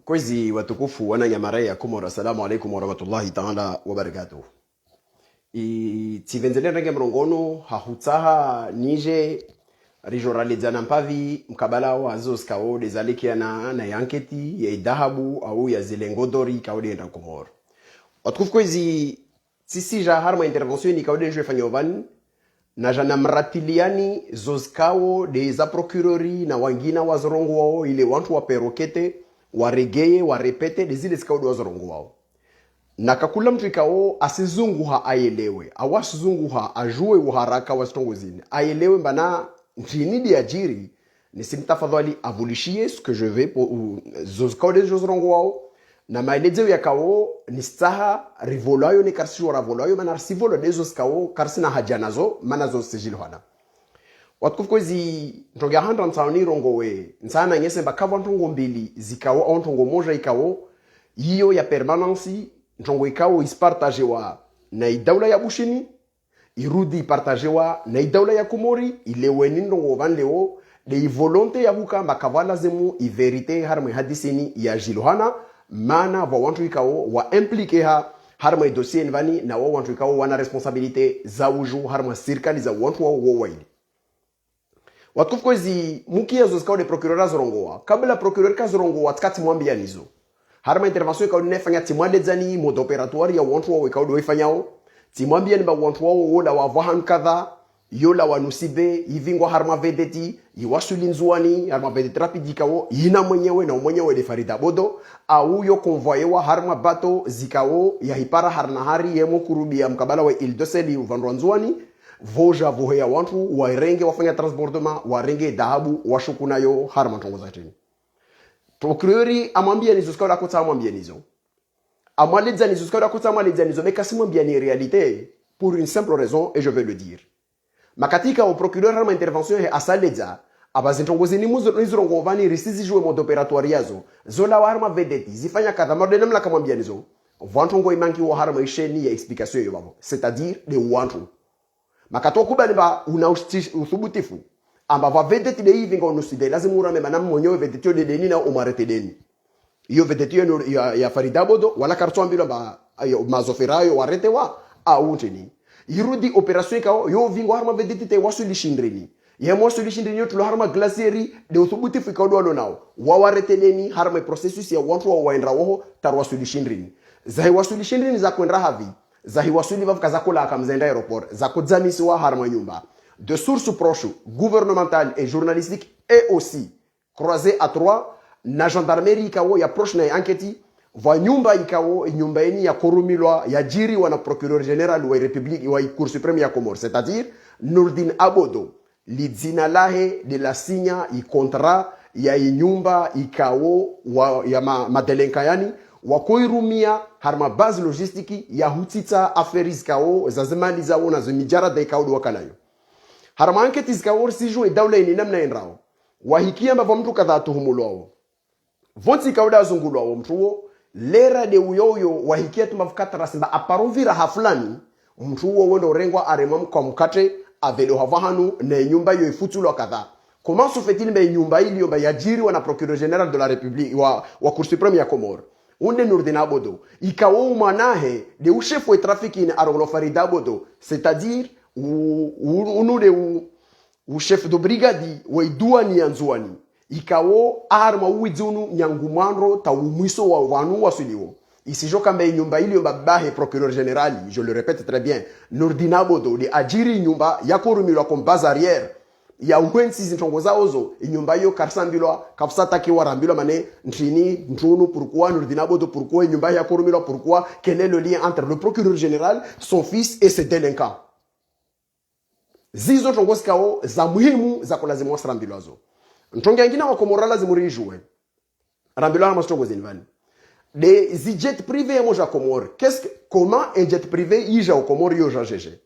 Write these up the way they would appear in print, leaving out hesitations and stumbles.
Kwezi watukufu wana Nyamara ya Komoro, assalamu alaikum warahmatullahi ta'ala wabarakatuh. Tivenzele rangi mrongono hahutaha nije rijoralizana mpavi mkabala wa zos kao dezaliki na yanketi ya idahabu au ya zilengodori kao de na Komoro. Watukufu kwezi sisi ja harma intervention ni kao de jwe fanyovan na jana mratiliani zos kao de za procurori na wangina wazorongo wao ile wantu wa perokete waregeye warepete dezile zikao wazorongo wao na kakula mtu ikao asizunguha aelewe awasizunguha ajue uharaka wa stongozini aelewe mbana nchini ajiri nisimtafadhali avulishie ce que je vais pour zozikao de zozorongo wao na maelezo yakao nistaha rivolayo ni karsi ravolayo mana sivolo de zozikao karsi na hajanazo mana zosijilhana watukufu kwezi ntoga handa ntaoni rongowe nsana nyese bakava ntongo mbili zikao au ntongo moja ikao hiyo ya permanency ntongo ikao ispartagewa na idaula ya bushini irudi partagewa na idaula ya Komori ileweni ndongo vanleo de volonté ya buka makavala zemu i verite harmwe hadisini ya jilohana mana wa wantu ikao wa implique ha harmwe dossier nvani na wa wantu ikao wana responsabilité za uju harmwe serikali za wantu wa waili watukufu kwezi mukia zozikao de procureur zorongoa kabla procureur ka zorongoa tkati mwambia nizo harma intervention ka nefanya timwale zani mode operatoire ya wantu wa ikao do ifanyao timwambia ni ba wantu wao wola wa vahan kadha yola wanusibe ivingwa harma vedeti iwasulinzuani harma vedeti rapidikao ina mwenyewe de farida bodo au yo convoyer wa harma bato zikao ya hipara harnahari yemo kurubia mkabala wa il doseli uvandwanzuani voja vohea wantu wairenge wafanya transportement warenge dahabu washukunayo harma ntongoza tini procureur amwambia nizo skala kota amwambia nizo amwaleza nizo skala kota amwaleza nizo mekasi mwambia ni réalité pour une simple raison et je vais le dire makatika au procureur harma intervention he asaleza abazintongozi ni muzo nizorongo vani risizi jouer mode opératoire yazo zola harma vedeti zifanya kadha modele mla kamwambia nizo vantongo imanki wa harma isheni ya explication yo babo c'est-à-dire de wantu makato kubali ba una uthubutifu amba va vedeti de hivi ngo nuside lazima urame manam mwenyewe vedeti de deni na umarete deni hiyo vedeti ya Farida Bodo wala karto ambilo ba mazoferayo warete wa au ntini irudi operation kao yo vingo harma vedeti te wasuli shindrini ye wasuli shindrini yo tulo harma glacieri de uthubutifu kao do nao wa warete deni harma processus ya wantu wa waendra wo tarwasuli shindrini zai wasuli shindrini za kwenda havi za hiwasuli vavu kazakula akamzenda aéroport za kudzamisiwa harma nyumba de sources proches gouvernementales et journalistiques et aussi croisées à trois na gendarmerie ikao ya proche na enquête va nyumba ikao nyumba eni ya korumilwa ya jiri wana procureur général wa république wa cour suprême ya Komoro c'est-à-dire Nurdin Abodo lidzina lahe de la signa i contrat ya nyumba ikao wa ya madelenkayani wakoirumia harma base logistique ya hutita aferis kao za zemali zao na zimijara da ikao wakalayo harma anketi zikao sijue daula ni namna enrao wahikia mbavo mtu kadha tuhumulwao vonti kauda zungulwao mtuo lera de uyoyo wahikia tumavukata rasimba aparovira hafulani mtuo wendo rengwa aremam kwa mkate avelo havahanu na nyumba yo ifutulwa kadha comment se fait-il mais nyumba ili yo yajiri wana procureur général de la république wa cour suprême ya Komoro unde Nurdin Abodo ikao manahe de u chef wa trafic in arolo Farida Bodo c'est-à-dire u chef de brigade wa duani yanzuani ikao arma uizunu nyangumandro ta umwiso wa wanu wasuliwo isijoka mbe nyumba ili mbabahe procureur général je le répète très bien Nurdin Abodo de ajiri nyumba yakorumilwa comme base arrière ya uwensi zintongoza ozo nyumba yo karsambilwa kafsata ki warambilwa mane ntini ntunu pourquoi Nurdin Abodo pourquoi nyumba ya korumilwa pourquoi quel est le lien entre le procureur général son fils et ses délinquants zizo tongoskao za muhimu za kulazimwa rambilwa zo ntonga ngina wa Komoro lazima rijue rambilwa na mastongo zinvani de jet privé moja Komoro comment un jet privé ija au Komoro yo jajeje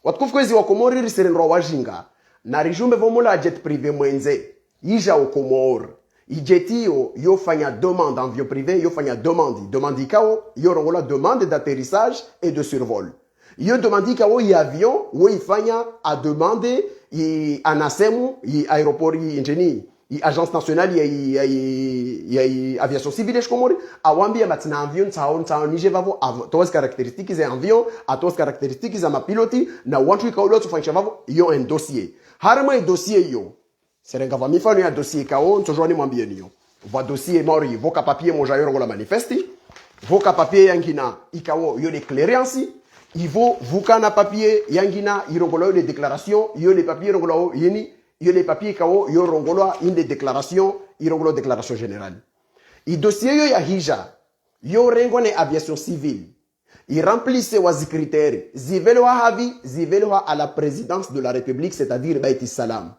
watukufu kwezi wa Komoro riserenro wajinga na rijumbe vomola jet privé mwenze ija au Komoro ijetio yo fanya demande en avion privé yo fanya demande ikao yo rongola demande d'atterrissage et de survol yo demande ka wo avion wo ifanya a demander i anasemu i aéroport i ingénie agence nationale ya aviation civile shkomori awambia matina avion tao nije vavo toas caractéristiques za avion atos caractéristiques za mapiloti na watu ikaulo tufanyisha vavo yo un dossier harama dossier yo serenga va mifano ya dossier kao tojoni mwambie niyo va dossier mori voka papier moja yoro la manifesti voka papier yangina ikawo yo de clearance ivo vuka na papier yangina irongolo de déclaration yo les papiers rongolo yini yo les papiers kao yo rongolo une déclaration irongolo déclaration générale i dossier yo ya hija yo rengo ne aviation civile il remplissait les critères zivelo havi zivelo à la présidence de la République c'est-à-dire Baïti Salam.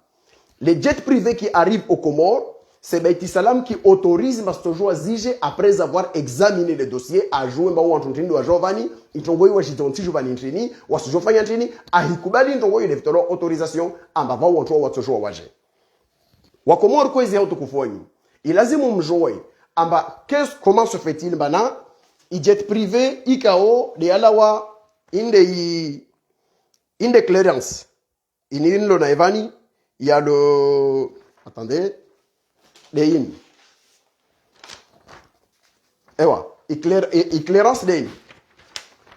Les jets privés qui arrivent aux Comores, c'est Baïti Salam qui autorise Mastojo Zige après avoir examiné le dossier à jouer Mbao Antontini ou à Giovanni, Itongoy ou à Jitonti Giovanni Ntrini, ou à Sojofanya Ntrini, à Hikubali Ntongoy et leur autorisation à Mbava ou Antoine ou à Sojo Waje. Wa Comores quoi ils autokufoni. Il a dit mon jouet. Amba comment se fait-il maintenant? I jet privé IKO de Alawa inde clearance. In lo na Evani. Il y a le... Attendez. Les in. Ewa. Éclairance des in.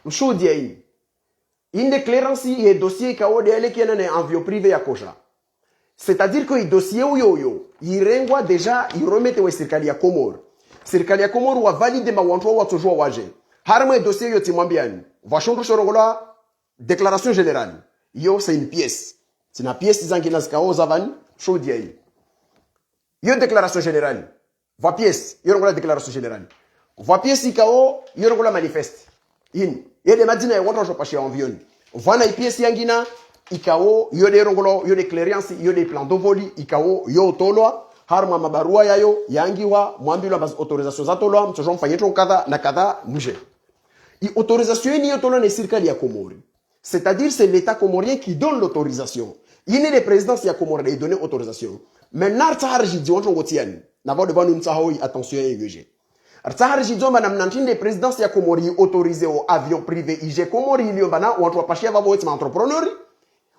Mchou di in. In de clearance, il y a dossier kao de elle qui est en avion privé à Koja. C'est-à-dire que le dossier yo, il renvoie déjà, il remet au Circalia Comore. Circalia Comore va valider ma wanto wa toujours waje. Harma dossier yo timwambiani. Va chondro chorongola déclaration générale. Yo c'est une pièce. C'est une pièce zangina skao zavan chaudier. Yo déclaration générale. Va pièce, yo rongola déclaration générale. Va pièce ikao, yo rongola manifeste. In. Yede madina ya wanto jopashi envion. Va na pièce yangina ikao yo de rongolo yo de clearance yo de plan de voli ikao yo tolwa harma mabarua yayo yangiwa mwambilo bas autorisation za tolwa mtojo mfanyeto kadha na kadha nje. I autorisation ni yo tolwa na serikali ya Komori. C'est-à-dire c'est l'État comorien qui donne l'autorisation. Il est le président qui a commandé donner l'autorisation. Maintenant, Tsahar on Ngotiani. N'avons devant nous attention et UG. Tsahar Jidion, madame Nantin, le président qui a commandé autorisé au avion privé IG Comori, il y a ou entre Pachia va être entrepreneur,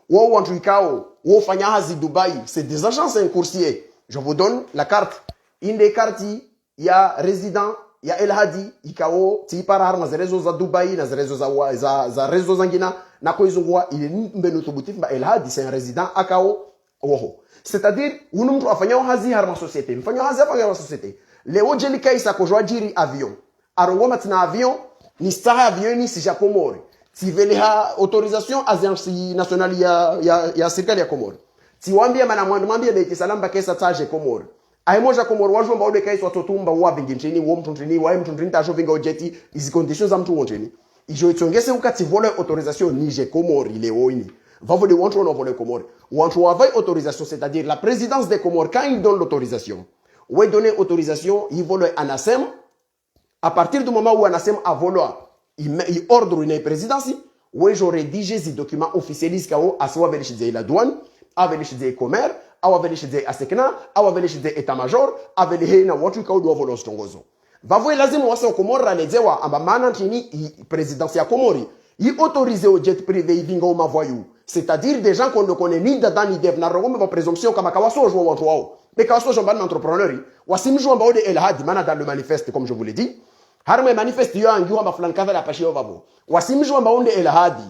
ou entre Ikao, ou Fanyahazi Dubaï, c'est des agences et un coursier. Je vous donne la carte. Une des cartes, il y a résident. Ya El Hadi ikao tipara na zerezo za Dubai na zerezo za rezo zangina na koizungwa ile mbenu tubutif ba El Hadi c'est un résident akao woho c'est-à-dire unumtu afanya hazi harma société mfanya hazi afanya société leo jeli kaisa ko jwajiri avion arongo matina avion ni staha avion ni si Komori si veleha autorisation agence nationale ya serikali ya Komori si wambia mana mwambia Baïti Salam bakesa taje Komori aimoja Komoro wajua mbao de kaiswa totumba wa vinginchini wo mtuntrini wa mtuntrini ta jovinga ojeti izi conditions za mtu wonteni ijo itongese ukati vole autorisation nije Komori leo ini va voler wantu on voler Komori wantu wa autorisation c'est-à-dire la présidence des Comores quand il donne l'autorisation ou donner autorisation il vole ANASEM à partir du moment où ANASEM a volé il ordre une présidence où je rédige ces documents officiels kao aswa vérifier la douane a vérifier commerce awa velishide asekna awa velishide état-major avelihe na watu kaudu wavolo stongozo vavo lazima wase Komora lezewa amba mana ntini présidence ya Komori i autorisé au jet privé ibinga au mavoyou c'est-à-dire des gens qu'on ne connaît ni dans ni dev na rogome ba présomption kama kawaso jo watu wao mais kawaso jo ban entrepreneur wasimjo amba ode El Hadi mana dans le manifeste comme je vous l'ai dit harme manifeste yo angi amba flan kadha la pashi yo vavo wasimjo amba ode El Hadi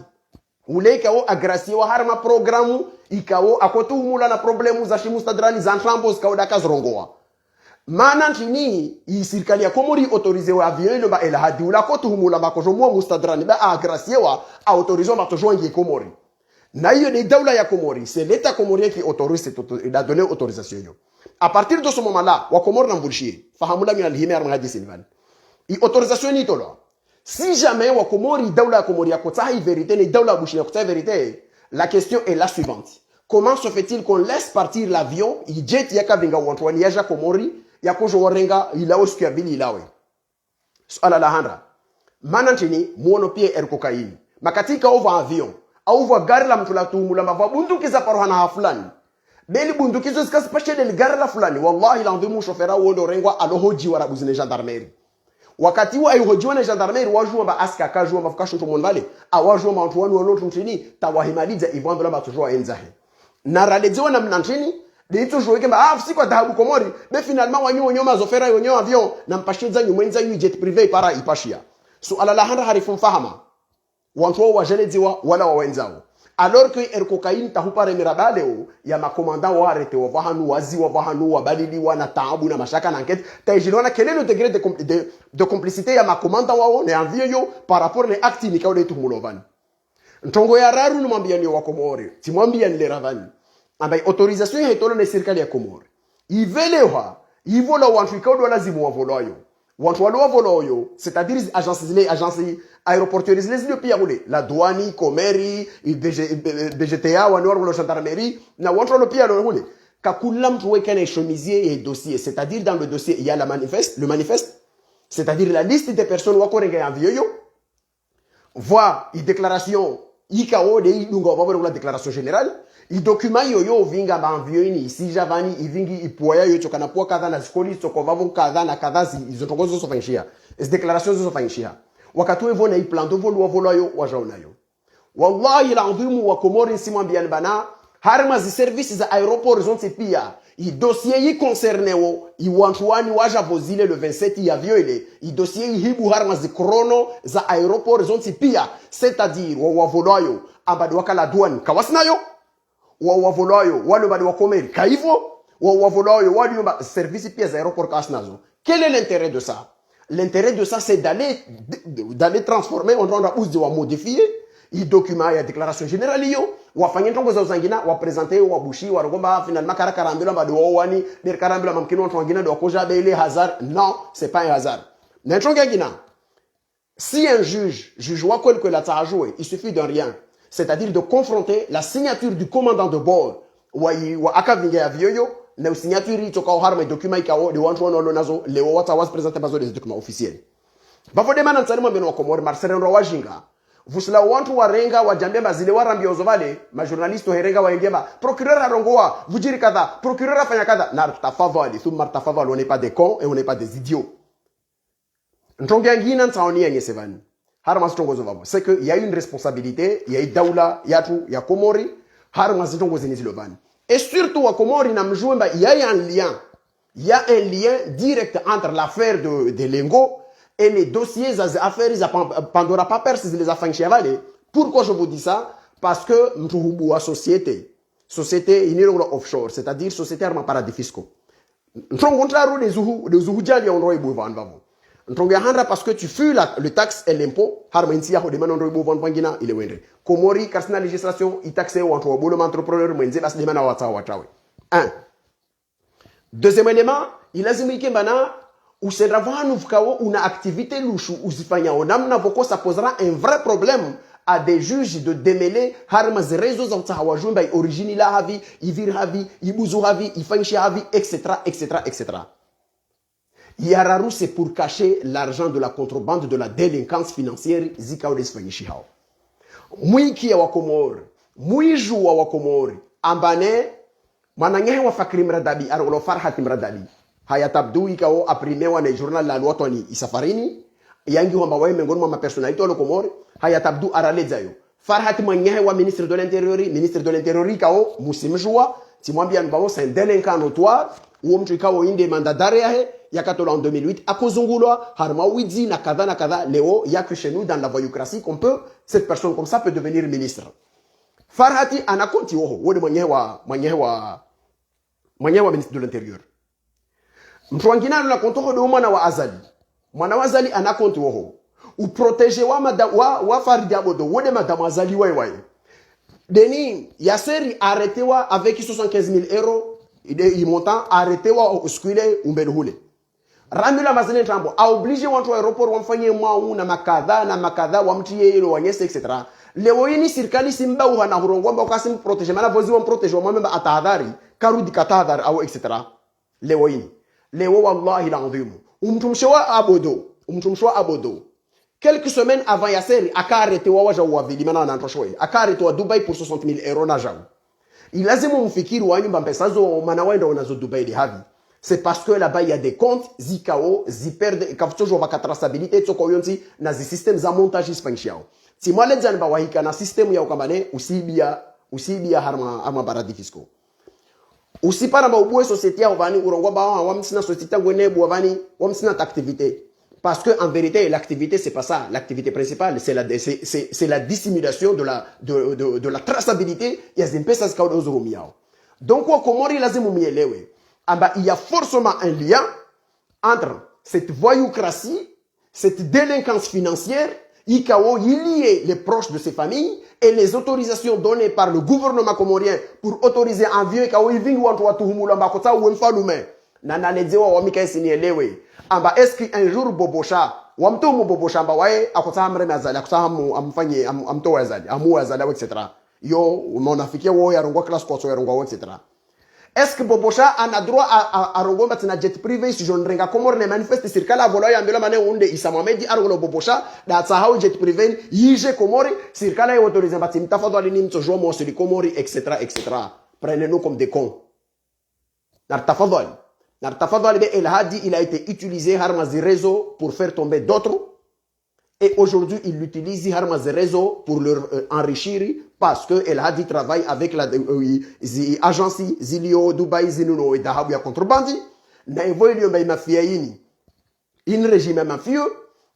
uleka o agrasi wa harma programu ikao akotuhumula na problemu za shimustadrani za ntambos kao dakazrongoa mana ntini i serikali ya Komori autorisé wa avion ba El Hadi ula kotuhumula makojomo mustadrani ba agrasi wa autorisé ma tojo ngi Komori na hiyo ni daula ya Komori c'est l'état comorien qui autorise il a donné autorisation yo à partir de ce moment là wa Komori na mbulshie fahamula min alhimi arma hadi silvan i autorisation ni tolo si jamais wa Komori daula ya Komori akota vérité ni daula bushia akota vérité. La question est la suivante. Comment se fait-il qu'on laisse partir l'avion, il jet yaka vinga wantwani yaja Komori, yako jorenga ilawe skyabili ilawe. Suala la handra. Manantini muono pie cocaine. Makatika over avion, over gari la mtu la tumula mava bunduki za parohana hafulani. Beli bunduki zo zikasi pashe del gari la fulani. Wallahi la ndimu shofera wondo rengwa alohoji warabuzine gendarmerie. Wakati wa ayohojiwa na gendarmerie wajua ba aska kajua mafukasho tumonvale awajua mantuwani wanotu mtini tawahimaliza ivando la matujua enzahe na ralejewa na mnantini de ito jouer kemba si kwa dhahabu Komori mais finalement wanyo mazofera wanyo avion na mpashiza nyumwenza yu jet privé para ipashia so ala la handa harifum fahama wantu wa jeleziwa wala wa wenzao alors que er cocaïne tahupare mirabaleo ya makomanda wa arete wa vahanu wazi wa vahanu wa balili wa na taabu na mashaka na enquête tajilona quel est le degré de complicité ya makomanda wao ne envie par rapport les actes ni kaode tumulovani ntongo ya raru numwambia ni wa Komori timwambia ni le ravani ambaye autorisation ya itolo na serikali ya Komori ivelewa ivola wantu ikaudi lazima wavoloyo wantu walo wavoloyo c'est-à-dire agences aéroportuaires les pia ule la douane commerce BGTA wano gendarmerie na wantu walo pia ule kakula mtu weka na chemisier et dossier c'est-à-dire dans le dossier il y a le manifeste c'est-à-dire la liste des personnes wako renga en vieux voit une déclaration ikao de idunga wabo la déclaration générale i document yoyo vinga banvio ini si javani ivingi ipoya yo chokana po kadha na skoli soko vavo kadha na kadha izotongozo zo fanyishia es declaration zo fanyishia wakati wewe na plan de vol wavolo yo wajaona yo wallahi la adhimu wa Komori simwambia bana harma zi services za aéroport zonte pia i dossier yi concerné wo i wantuani waja vozile le 27 ya viole i dossier yi hibu harma zi chrono za aéroport zonte pia c'est-à-dire wa wavolo ambadi wakala douane kawasinayo wa wavoloyo wale bali wa Komori kaivo wa wavoloyo wale service pièces aéroport kasnazo quel est l'intérêt de ça l'intérêt de ça c'est d'aller transformer on doit user wa modifier i document ya déclaration générale yo wafanye ntongo za uzangina wa présenter wa bushi wa rogomba finalement karakara mbilo mbadi wa wani der karambilo mamkino ntongo ngina do koja bele hasard non c'est pas un hasard ntongo ngina si un juge wa quoi que la ta joué il suffit d'un rien c'est-à-dire de confronter la signature du commandant de bord wa akavinga avioyo na signature itoka harma document ikao de wantu wono nazo leo wata was présenter bazo des documents officiels bafo de manan tsalimo mbeno wa Komori Marcel Wajinga vusila wantu warenga wajambia bazile warambia ozovale ma journaliste herenga waingiamba procureur arongoa vujiri kadha procureur afanya kadha na tafadhali thumma tafadhali on n'est pas des cons et on n'est pas des idiots ntonga ngina ntaoni yenye sevani harma sitongozo vavo c'est que il y a une responsabilité il y a daula yatu ya Komori harma sitongozo nizilovani et surtout wa Komori na mjouemba il y a un lien direct entre l'affaire de Lengo et les dossiers des affaires Pandora Papers les affaires chevaliers. Pourquoi je vous dis ça? Parce que nous avons société offshore, c'est-à-dire société en paradis fiscaux. Nous avons contraire des Zuhujali en roi bouvan vavo. Nous avons parce que tu fuis le taxe et l'impôt, harmentia ho demande en roi bouvan pangina il est wendre. Komori karsina législation i taxe ou entre bolom entrepreneur menze bas demande watawe. Un. Deuxième élément, il a zimike bana ou c'est ravanu fkao une activité louche ou zifanya onamna voko ça posera un vrai problème à des juges de démêler harma réseaux za utahawajun by origine la havi ivir havi ibuzu havi ifanshi havi etc. Yararu c'est pour cacher l'argent de la contrebande de la délinquance financière zikao desfanyishi hao mwiki ya wakomori mwiju wa wakomori ambane manangehe wa fakri mradabi arolo farhati mradabi hayatabdu ikao aprimewa na journal la loi toni isafarini yangi wa mawaye miongoni mwa personnalité wa Komori hayatabdu aralezayo Farhat Manyehe wa ministre de l'intérieur ikao musimjua timwambia nbao c'est un délinquant notoire uo mtu ikao inde mandat d'arrêt yakatola en 2008 akozungulwa harma widzi na kadha leo yako chez nous dans la voyoucratie qu'on peut cette personne comme ça peut devenir ministre Farhati anakonti woho wode Manyehe wa ministre de l'intérieur mtuangina na kontoko de mwana wa Azali anakonti woho ou protéger wa Faridi Abodo wode madame Azali wae Deni Yasseri arrêté wa avec 75 000 euros il montant arrêté wa uskuile umbelhule Ramila Mazene Trambo a obligé wantu aéroport wamfanyie mwau na makadha wamtie ile wanyese etc. Leo yini serikali simba uhana hurongomba ukasim protéger mana vozi wa protéger wa memba atahadhari karudi katahadhari au etc. Leo wallahi l'azim umtumshwa abodo quelques semaines avant Yasseri aka arrêté wa waja wa vili mana anantoshwe aka arrêté wa Dubai pour 60 000 euros na jawu ilazimu mfikiri wa nyumba pesa zo mana waenda unazo Dubai de havi c'est parce que là-bas il y a des comptes zikao ziperde kaftojo va traçabilité tsoko yonti na zi système za montage ispanchiao si moi les zanba wahika na système ya ukambane usibia harma ama paradis fiscaux Aussi par rapport aux sociétés, on va dire société activité. Parce que en vérité, l'activité, c'est pas ça. L'activité principale, c'est la dissimulation de la traçabilité. Il y a des personnes qui ont des donc, il y a forcément un lien entre cette voyoucratie, cette délinquance financière, il lié les proches de ces familles et les autorisations données par le gouvernement comorien pour autoriser un vieux est-ce qu'un jour Bobosha etc. Yo, mon africain, etc. Est-ce que Bobosha a droit à rongo jet privé si je ne renga comment ne manifeste sur kala volo ya mbela mane onde Issa Mohamed di argo Bobosha da sahau jet privé yije komori sur kala ya autorisé batim tafado alini mto jomo sur les komori etc. Prenez-nous comme des cons. Nar tafadol El Hadi il a été utilisé harmazi réseau pour faire tomber d'autres. Et aujourd'hui, il l'utilise réseau pour leur enrichir parce que El Hadi travaille avec l'agence Zilio, Dubaï, Zinuno et Dahabu ya contrebandi. Na évolué mbay mafia yini. In régime mafieux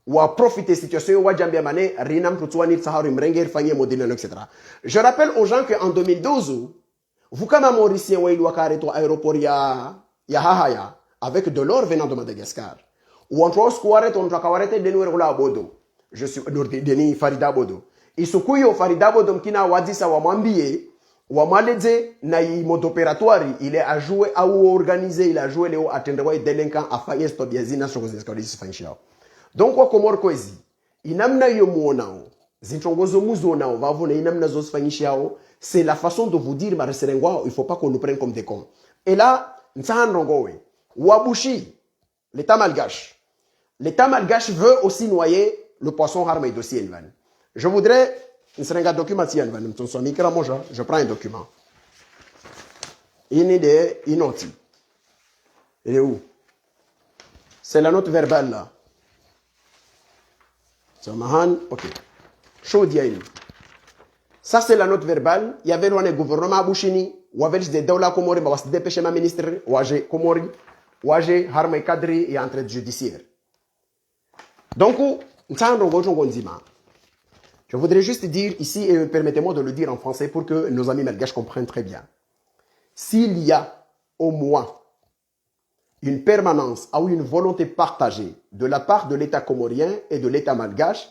ou a profité situation ou a jambia mané rinam tutuani tsahari mrenger fanye modèle etc. Je rappelle aux gens que en 2012, vous comme Mauricien ou il to aéroport ya Hahaya avec de l'or venant de Madagascar. Ou entre squaret on trakawarete de nous la bodo. Je suis Denis Farida Bodo. Isukuyo Farida Bodo mkina wadisa wa mwambie wa mwaleze na mode opératoire il est à jouer à organiser il a joué les atteindre délinquants à faire stop yazina sur les escaliers fanchia. Donc kwa komor kwezi inamna yo muonao zintongozo muzonao va vona inamna zo fanchia c'est la façon de vous dire mareserengwa il faut pas qu'on nous prenne comme des cons. Et là ntsandrongowe wabushi l'état malgache veut aussi noyer le poisson harme dossier Envan. Je voudrais un document si Envan, je prends un document. Il est inoti. Il est où? C'est la note verbale là. Ok. Ça c'est la note verbale. Il y avait le gouvernement Bouchini, ou avait des Daoula Komori, mais was dépêché ma ministre, ou age Komori, ou age harme cadre et entrée judiciaire. Donc, je voudrais juste dire ici, et permettez-moi de le dire en français pour que nos amis malgaches comprennent très bien. S'il y a au moins une permanence ou une volonté partagée de la part de l'État comorien et de l'État malgache,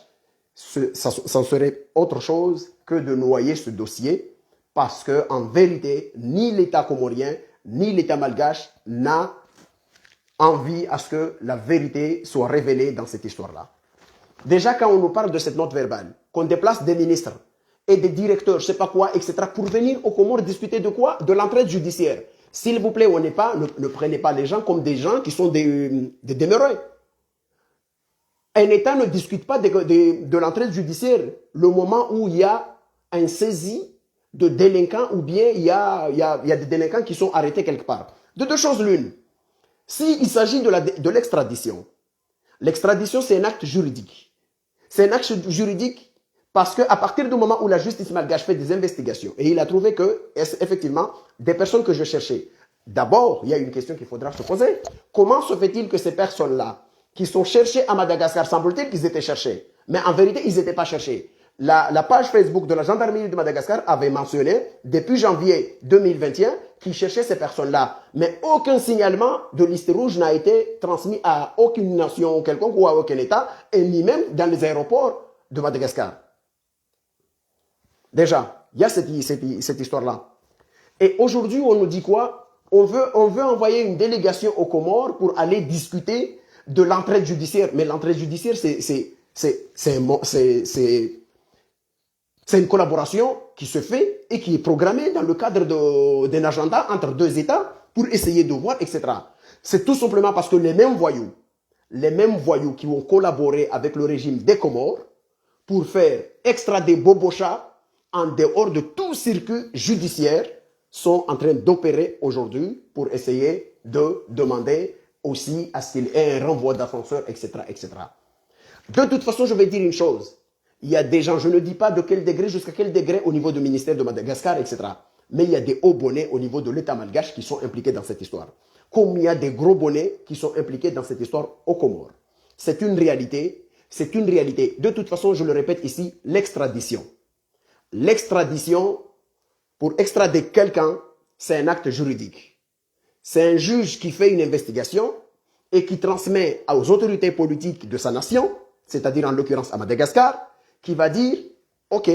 ça serait autre chose que de noyer ce dossier parce que en vérité, ni l'État comorien ni l'État malgache n'a envie à ce que la vérité soit révélée dans cette histoire-là. Déjà, quand on nous parle de cette note verbale, qu'on déplace des ministres et des directeurs, je ne sais pas quoi, etc., pour venir au Comores discuter de quoi? De l'entraide judiciaire. S'il vous plaît, ne prenez pas les gens comme des gens qui sont des demeurés. Un État ne discute pas de l'entraide judiciaire le moment où il y a un saisi de délinquants ou bien il y a des délinquants qui sont arrêtés quelque part. De deux choses l'une. S'il s'agit de l'extradition, l'extradition c'est un acte juridique. C'est un acte juridique parce qu'à partir du moment où la justice malgache fait des investigations et il a trouvé que, effectivement, des personnes que je cherchais, d'abord, il y a une question qu'il faudra se poser. Comment se fait-il que ces personnes-là, qui sont cherchées à Madagascar, semble-t-il qu'ils étaient cherchés, mais en vérité, ils n'étaient pas cherchés. La page Facebook de la gendarmerie de Madagascar avait mentionné, depuis janvier 2021, qu'ils cherchaient ces personnes-là. Mais aucun signalement de liste rouge n'a été transmis à aucune nation quelconque ou à aucun État, et ni même dans les aéroports de Madagascar. Déjà, il y a cette histoire-là. Et aujourd'hui, on nous dit quoi? On veut envoyer une délégation aux Comores pour aller discuter de l'entraide judiciaire. Mais l'entraide judiciaire, c'est une collaboration qui se fait et qui est programmée dans le cadre d'un agenda entre deux États pour essayer de voir, etc. C'est tout simplement parce que les mêmes voyous qui ont collaboré avec le régime des Comores pour faire extrader Bobosha en dehors de tout circuit judiciaire sont en train d'opérer aujourd'hui pour essayer de demander aussi à ce qu'il y ait un renvoi d'ascenseur, etc., etc. De toute façon, je vais dire une chose. Il y a des gens, je ne dis pas de quel degré jusqu'à quel degré au niveau du ministère de Madagascar, etc. mais il y a des hauts bonnets au niveau de l'État malgache qui sont impliqués dans cette histoire. Comme il y a des gros bonnets qui sont impliqués dans cette histoire aux Comores. C'est une réalité, c'est une réalité. De toute façon, je le répète ici, l'extradition. L'extradition, pour extrader quelqu'un, c'est un acte juridique. C'est un juge qui fait une investigation et qui transmet aux autorités politiques de sa nation, c'est-à-dire en l'occurrence à Madagascar, qui va dire, ok,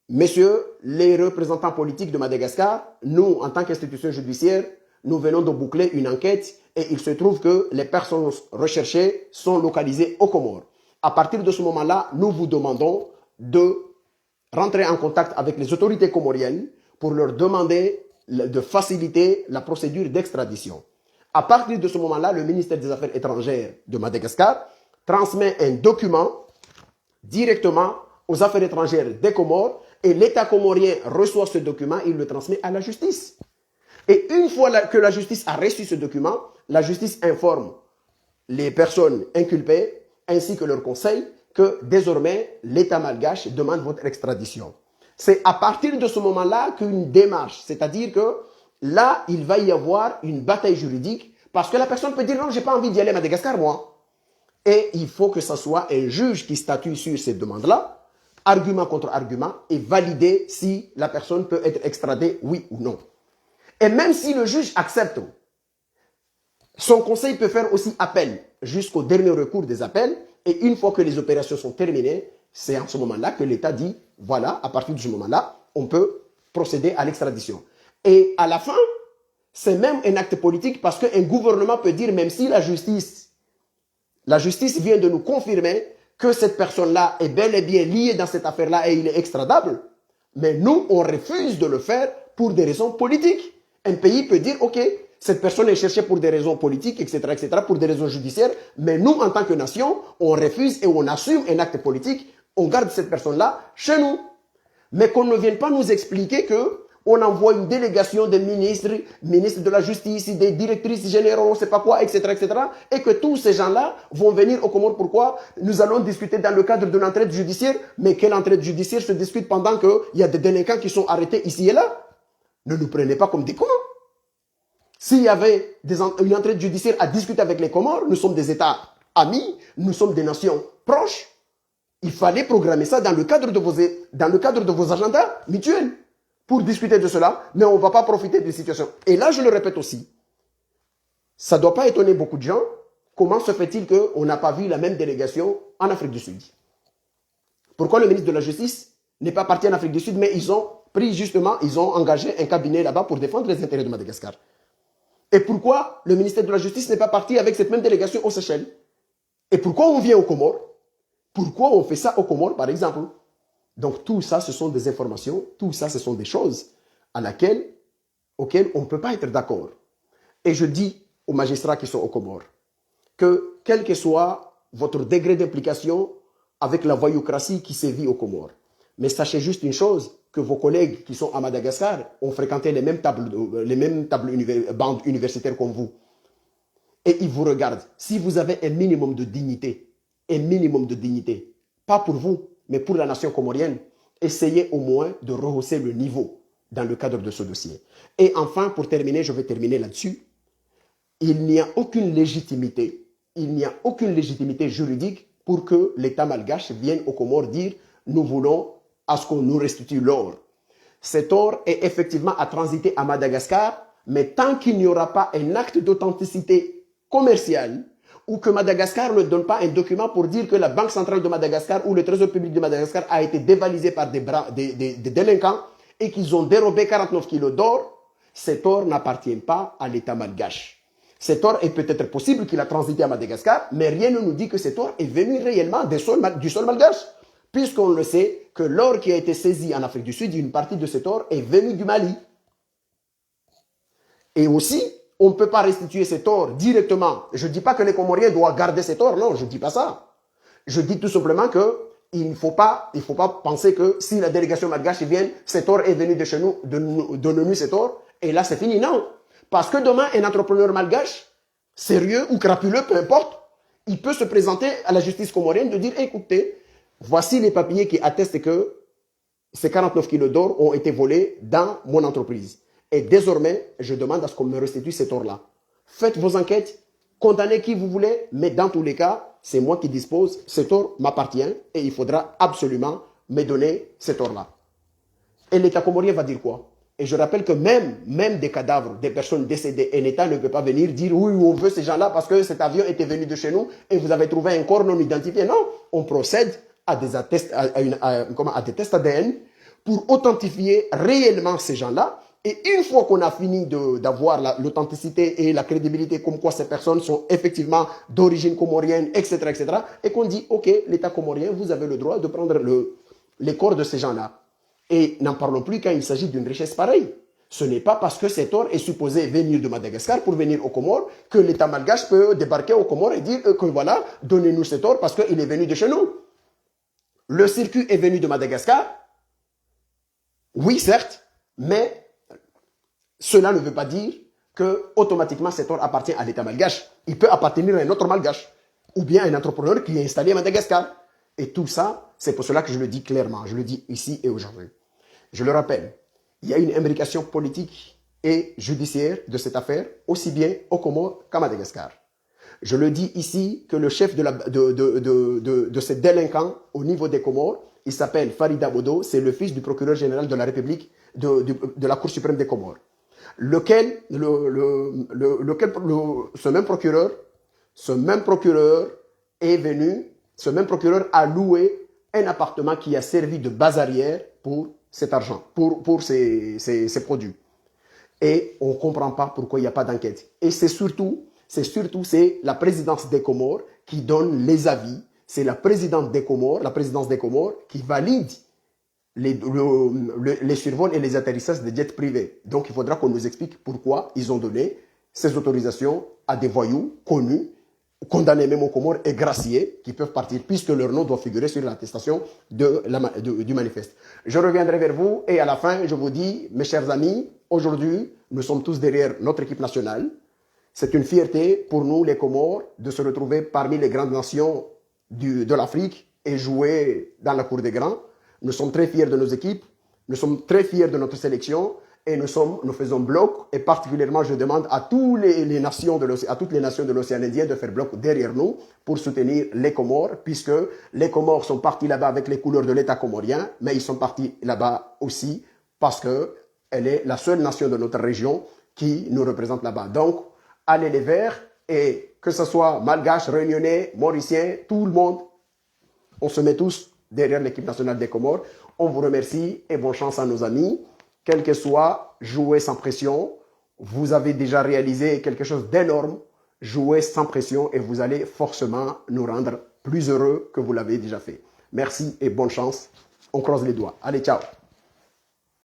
messieurs les représentants politiques de Madagascar, nous, en tant qu'institution judiciaire, nous venons de boucler une enquête et il se trouve que les personnes recherchées sont localisées aux Comores. À partir de ce moment-là, nous vous demandons de rentrer en contact avec les autorités comoriennes pour leur demander de faciliter la procédure d'extradition. À partir de ce moment-là, le ministère des Affaires étrangères de Madagascar transmet un document directement aux affaires étrangères des Comores et l'État comorien reçoit ce document et il le transmet à la justice. Et une fois que la justice a reçu ce document, la justice informe les personnes inculpées ainsi que leur conseil que désormais l'État malgache demande votre extradition. C'est à partir de ce moment-là qu'une démarche, c'est-à-dire que là, il va y avoir une bataille juridique parce que la personne peut dire non, j'ai pas envie d'y aller à Madagascar, moi. Et il faut que ce soit un juge qui statue sur cette demande-là, argument contre argument, et valider si la personne peut être extradée, oui ou non. Et même si le juge accepte, son conseil peut faire aussi appel jusqu'au dernier recours des appels. Et une fois que les opérations sont terminées, c'est en ce moment-là que l'État dit, voilà, à partir de ce moment-là, on peut procéder à l'extradition. Et à la fin, c'est même un acte politique parce qu'un gouvernement peut dire, même si la justice vient de nous confirmer que cette personne-là est bel et bien liée dans cette affaire-là et il est extradable, mais nous, on refuse de le faire pour des raisons politiques. Un pays peut dire, ok, cette personne est cherchée pour des raisons politiques, etc., pour des raisons judiciaires, mais nous, en tant que nation, on refuse et on assume un acte politique, on garde cette personne-là chez nous. Mais qu'on ne vienne pas nous expliquer que on envoie une délégation de ministres de la justice, des directrices générales, on ne sait pas quoi, etc., et que tous ces gens-là vont venir aux Comores. Pourquoi? Nous allons discuter dans le cadre de l'entraide judiciaire, mais quelle entraide judiciaire se discute pendant qu'il y a des délinquants qui sont arrêtés ici et là? Ne nous prenez pas comme des cons. S'il y avait une entraide judiciaire à discuter avec les Comores, nous sommes des États amis, nous sommes des nations proches. Il fallait programmer ça dans le cadre de vos agendas mutuels pour discuter de cela, mais on ne va pas profiter des situations. Et là, je le répète aussi, ça ne doit pas étonner beaucoup de gens. Comment se fait-il qu'on n'a pas vu la même délégation en Afrique du Sud? Pourquoi le ministre de la Justice n'est pas parti en Afrique du Sud, mais ils ont engagé un cabinet là-bas pour défendre les intérêts de Madagascar? Et pourquoi le ministère de la Justice n'est pas parti avec cette même délégation aux Seychelles? Et pourquoi on vient aux Comores? Pourquoi on fait ça aux Comores, par exemple? Donc tout ça, ce sont des informations, tout ça, ce sont des choses auxquelles on ne peut pas être d'accord. Et je dis aux magistrats qui sont aux Comores que quel que soit votre degré d'implication avec la voyoucratie qui sévit aux Comores, mais sachez juste une chose, que vos collègues qui sont à Madagascar ont fréquenté les mêmes bandes universitaires comme vous. Et ils vous regardent. Si vous avez un minimum de dignité, pas pour vous, mais pour la nation comorienne, essayez au moins de rehausser le niveau dans le cadre de ce dossier. Et enfin, pour terminer, je vais terminer là-dessus, il n'y a aucune légitimité juridique pour que l'État malgache vienne aux Comores dire « nous voulons à ce qu'on nous restitue l'or ». Cet or est effectivement à transiter à Madagascar, mais tant qu'il n'y aura pas un acte d'authenticité commerciale ou que Madagascar ne donne pas un document pour dire que la Banque centrale de Madagascar ou le Trésor public de Madagascar a été dévalisé par des délinquants et qu'ils ont dérobé 49 kilos d'or, cet or n'appartient pas à l'État malgache. Cet or est peut-être possible qu'il a transité à Madagascar, mais rien ne nous dit que cet or est venu réellement du sol malgache. Puisqu'on le sait que l'or qui a été saisi en Afrique du Sud, une partie de cet or est venue du Mali. Et aussi, on ne peut pas restituer cet or directement. Je ne dis pas que les Comoriens doivent garder cet or, non, je ne dis pas ça. Je dis tout simplement qu'il ne faut pas penser que si la délégation malgache vient, cet or est venu de chez nous, donne-nous cet or, et là c'est fini, non. Parce que demain, un entrepreneur malgache, sérieux ou crapuleux, peu importe, il peut se présenter à la justice comorienne de dire, écoutez, voici les papiers qui attestent que ces 49 kilos d'or ont été volés dans mon entreprise. Et désormais, je demande à ce qu'on me restitue cet or-là. Faites vos enquêtes, condamnez qui vous voulez, mais dans tous les cas, c'est moi qui dispose, cet or m'appartient et il faudra absolument me donner cet or-là. Et l'État comorien va dire quoi? Et je rappelle que même des cadavres, des personnes décédées, un État ne peut pas venir dire oui, on veut ces gens-là parce que cet avion était venu de chez nous et vous avez trouvé un corps non identifié. Non, on procède à des tests ADN pour authentifier réellement ces gens-là. Et une fois qu'on a fini d'avoir l'authenticité et la crédibilité comme quoi ces personnes sont effectivement d'origine comorienne, etc., et qu'on dit, OK, l'État comorien, vous avez le droit de prendre les corps de ces gens-là. Et n'en parlons plus quand il s'agit d'une richesse pareille. Ce n'est pas parce que cet or est supposé venir de Madagascar pour venir aux Comores que l'État malgache peut débarquer aux Comores et dire que voilà, donnez-nous cet or parce qu'il est venu de chez nous. Le circuit est venu de Madagascar, oui certes, mais cela ne veut pas dire que automatiquement cet or appartient à l'État malgache. Il peut appartenir à un autre malgache ou bien à un entrepreneur qui est installé à Madagascar. Et tout ça, c'est pour cela que je le dis clairement, je le dis ici et aujourd'hui. Je le rappelle, il y a une imbrication politique et judiciaire de cette affaire, aussi bien aux Comores qu'à Madagascar. Je le dis ici que le chef de ces délinquants au niveau des Comores, il s'appelle Farida Bodo, c'est le fils du procureur général de la République de la Cour suprême des Comores. Ce même procureur est venu, ce même procureur a loué un appartement qui a servi de base arrière pour cet argent, pour ces produits. Et on ne comprend pas pourquoi il n'y a pas d'enquête. Et c'est la présidence des Comores qui donne les avis. C'est la présidence des Comores qui valide les survols et les atterrissages de jets privés. Donc il faudra qu'on nous explique pourquoi ils ont donné ces autorisations à des voyous connus, condamnés même aux Comores et graciés, qui peuvent partir puisque leur nom doit figurer sur l'attestation du manifeste. Je reviendrai vers vous et à la fin, je vous dis, mes chers amis, aujourd'hui, nous sommes tous derrière notre équipe nationale. C'est une fierté pour nous, les Comores, de se retrouver parmi les grandes nations de l'Afrique et jouer dans la cour des grands. Nous sommes très fiers de nos équipes, nous sommes très fiers de notre sélection et nous faisons bloc. Et particulièrement, je demande à toutes les nations de l'océan Indien de faire bloc derrière nous pour soutenir les Comores, puisque les Comores sont partis là-bas avec les couleurs de l'État comorien, mais ils sont partis là-bas aussi parce qu'elle est la seule nation de notre région qui nous représente là-bas. Donc, allez les Verts, et que ce soit malgache, réunionnais, mauricien, tout le monde, on se met tous derrière l'équipe nationale des Comores. On vous remercie et bonne chance à nos amis. Quel que soit, jouez sans pression. Vous avez déjà réalisé quelque chose d'énorme. Jouez sans pression et vous allez forcément nous rendre plus heureux que vous l'avez déjà fait. Merci et bonne chance. On croise les doigts. Allez, ciao.